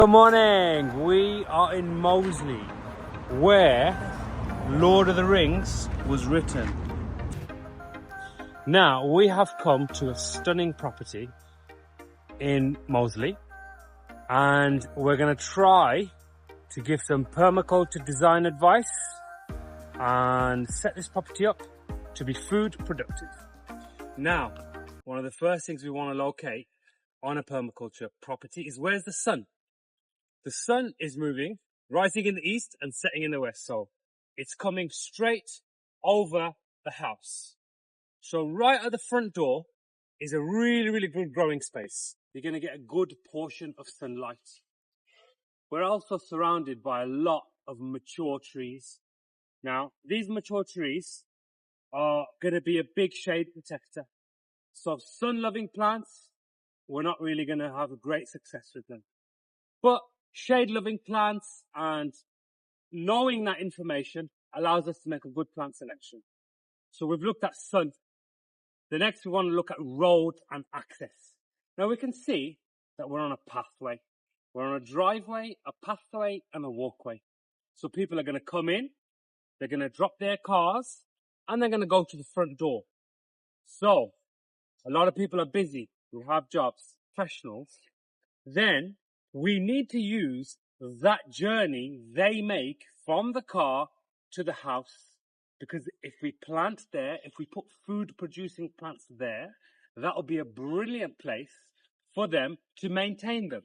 Good morning. We are in Moseley, where Lord of the Rings was written. Now, we have come to a stunning property in Moseley, and we're going to try to give some permaculture design advice and set this property up to be food productive. Now, one of the first things we want to locate on a permaculture property is where's the sun? The sun is moving, rising in the east and setting in the west. So it's coming straight over the house. So right at the front door is a really good growing space. You're going to get a good portion of sunlight. We're also surrounded by a lot of mature trees. Now, these mature trees are going to be a big shade protector. So sun-loving plants, we're not really going to have a great success with them. But shade-loving plants and knowing that information allows us to make a good plant selection. So we've looked at sun. The next we want to look at road and access. Now we can see that we're on a pathway. We're on a driveway, a pathway and a walkway. So people are going to come in, they're going to drop their cars and they're going to go to the front door. So a lot of people are busy, who have jobs, professionals. Then we need to use that journey they make from the car to the house. Because if we plant there, if we put food producing plants there, that'll be a brilliant place for them to maintain them.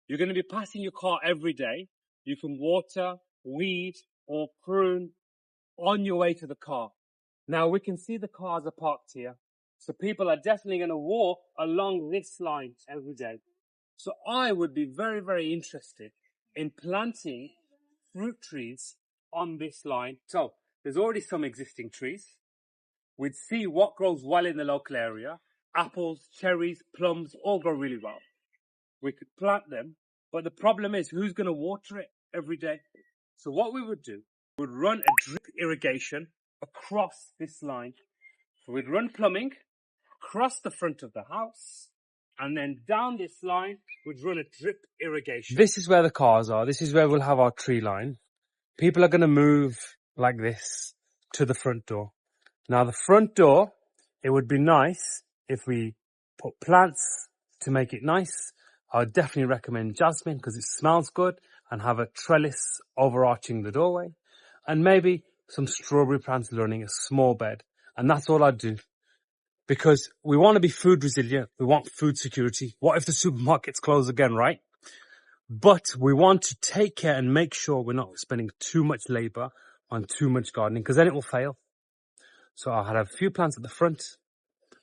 You're going to be passing your car every day. You can water, weed or prune on your way to the car. Now we can see the cars are parked here. So people are definitely going to walk along this line every day. So I would be very interested in planting fruit trees on this line. So there's already some existing trees. We'd see what grows well in the local area. Apples, cherries, plums, all grow really well. We could plant them, but the problem is who's going to water it every day? So what we would do, we'd run a drip irrigation across this line. So we'd run plumbing across the front of the house. And then down this line, we'd run a drip irrigation. This is where the cars are. This is where we'll have our tree line. People are going to move like this to the front door. Now, the front door, it would be nice if we put plants to make it nice. I would definitely recommend jasmine because it smells good, and have a trellis overarching the doorway. And maybe some strawberry plants learning a small bed. And that's all I'd do. Because we want to be food resilient. We want food security. What if the supermarkets close again, right? But we want to take care and make sure we're not spending too much labor on too much gardening, because then it will fail. So I'll have a few plants at the front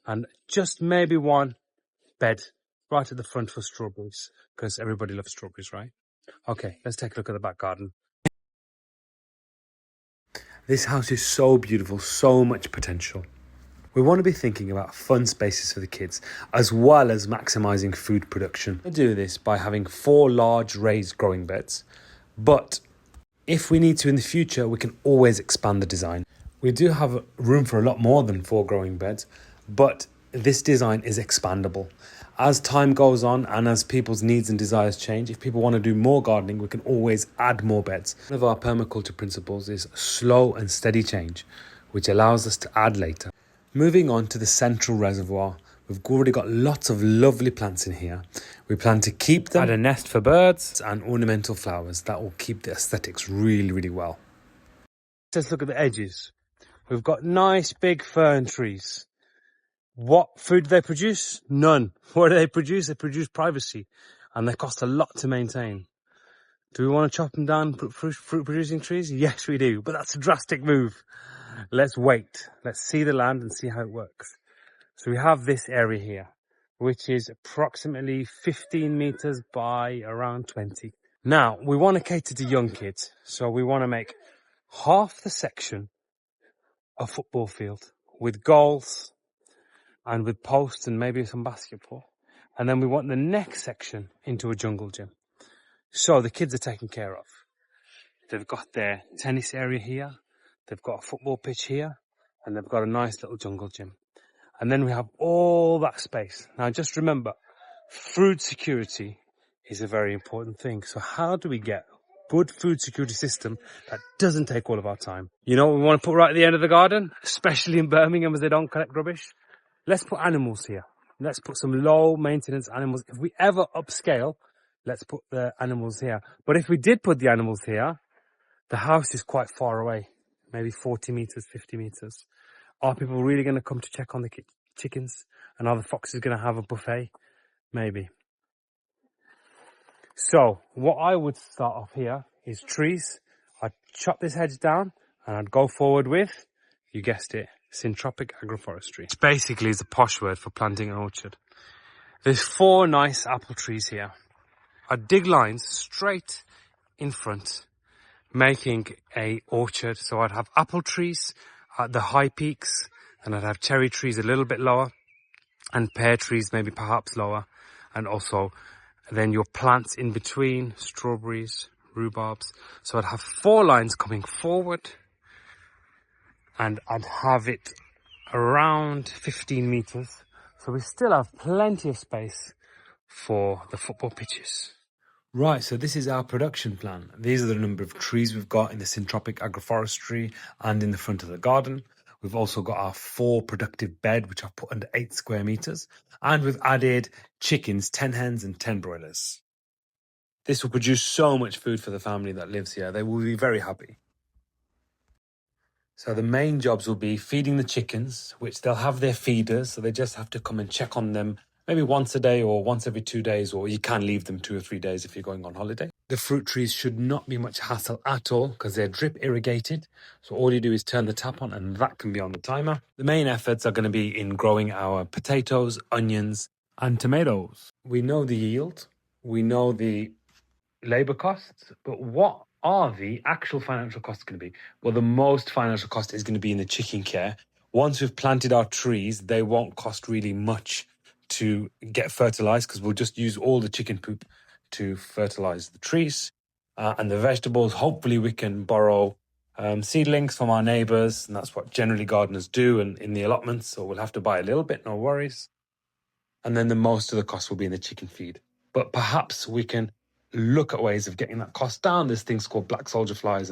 and just maybe one bed right at the front for strawberries, because everybody loves strawberries, right? Okay, let's take a look at the back garden. This house is so beautiful, so much potential. We want to be thinking about fun spaces for the kids, as well as maximising food production. We do this by having 4 large raised growing beds, but if we need to in the future, we can always expand the design. We do have room for a lot more than 4 growing beds, but this design is expandable. As time goes on and as people's needs and desires change, if people want to do more gardening, we can always add more beds. One of our permaculture principles is slow and steady change, which allows us to add later. Moving on to the central reservoir, we've already got lots of lovely plants in here. We plan to keep them, add a nest for birds and ornamental flowers that will keep the aesthetics really well. Let's look at the edges. We've got nice big fern trees. What food do they produce? None. What do they produce? They produce privacy, and they cost a lot to maintain. Do we want to chop them down and put fruit producing trees? Yes, we do, but that's a drastic move. Let's wait. Let's see the land and see how it works. So we have this area here, which is approximately 15 meters by around 20. Now, we want to cater to young kids. So we want to make half the section a football field with goals and with posts and maybe some basketball. And then we want the next section into a jungle gym. So the kids are taken care of. They've got their tennis area here. They've got a football pitch here, and they've got a nice little jungle gym. And then we have all that space. Now just remember, food security is a very important thing. So how do we get good food security system that doesn't take all of our time? You know what we want to put right at the end of the garden, especially in Birmingham as they don't collect rubbish? Let's put animals here. Let's put some low maintenance animals. If we ever upscale, let's put the animals here. But if we did put the animals here, the house is quite far away, maybe 40 meters, 50 meters. Are people really going to come to check on the chickens? And are the foxes going to have a buffet? Maybe. So what I would start off here is trees. I'd chop this hedge down and I'd go forward with, you guessed it, syntropic agroforestry. Which basically is a posh word for planting an orchard. There's 4 nice apple trees here. I'd dig lines straight in front, making a orchard. So I'd have apple trees at the high peaks, and I'd have cherry trees a little bit lower, and pear trees maybe perhaps lower, and also then your plants in between, strawberries, rhubarbs. So I'd have 4 lines coming forward, and I'd have it around 15 meters. So we still have plenty of space for the football pitches. Right, so this is our production plan. These are the number of trees we've got in the syntropic agroforestry and in the front of the garden. We've also got our 4 productive bed, which I've put under 8 square meters. And we've added chickens, 10 hens and 10 broilers. This will produce so much food for the family that lives here. They will be very happy. So the main jobs will be feeding the chickens, which they'll have their feeders. So they just have to come and check on them maybe once a day or once every 2 days, or you can leave them 2 or 3 days if you're going on holiday. The fruit trees should not be much hassle at all because they're drip irrigated. So all you do is turn the tap on and that can be on the timer. The main efforts are going to be in growing our potatoes, onions and tomatoes. We know the yield, we know the labor costs, but what are the actual financial costs going to be? Well, the most financial cost is going to be in the chicken care. Once we've planted our trees, they won't cost really much to get fertilized because we'll just use all the chicken poop to fertilize the trees. And the vegetables, hopefully we can borrow seedlings from our neighbors, and that's what generally gardeners do and in the allotments, so we'll have to buy a little bit, no worries. And then the most of the cost will be in the chicken feed. But perhaps we can look at ways of getting that cost down. There's things called black soldier flies,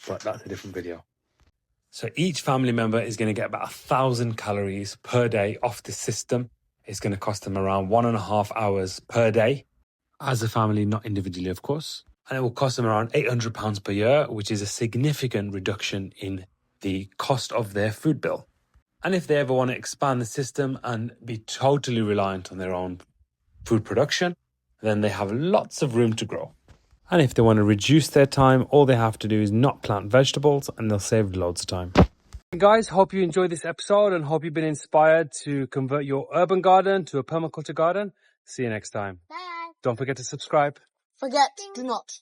but that's a different video. So each family member is going to get about 1,000 calories per day off the system. It's going to cost them around 1.5 hours per day as a family, not individually, of course. And it will cost them around £800 per year, which is a significant reduction in the cost of their food bill. And if they ever want to expand the system and be totally reliant on their own food production, then they have lots of room to grow. And if they want to reduce their time, all they have to do is not plant vegetables and they'll save loads of time. Guys, hope you enjoyed this episode and hope you've been inspired to convert your urban garden to a permaculture garden. See you next time. Bye. Don't forget to subscribe. Forget, do not.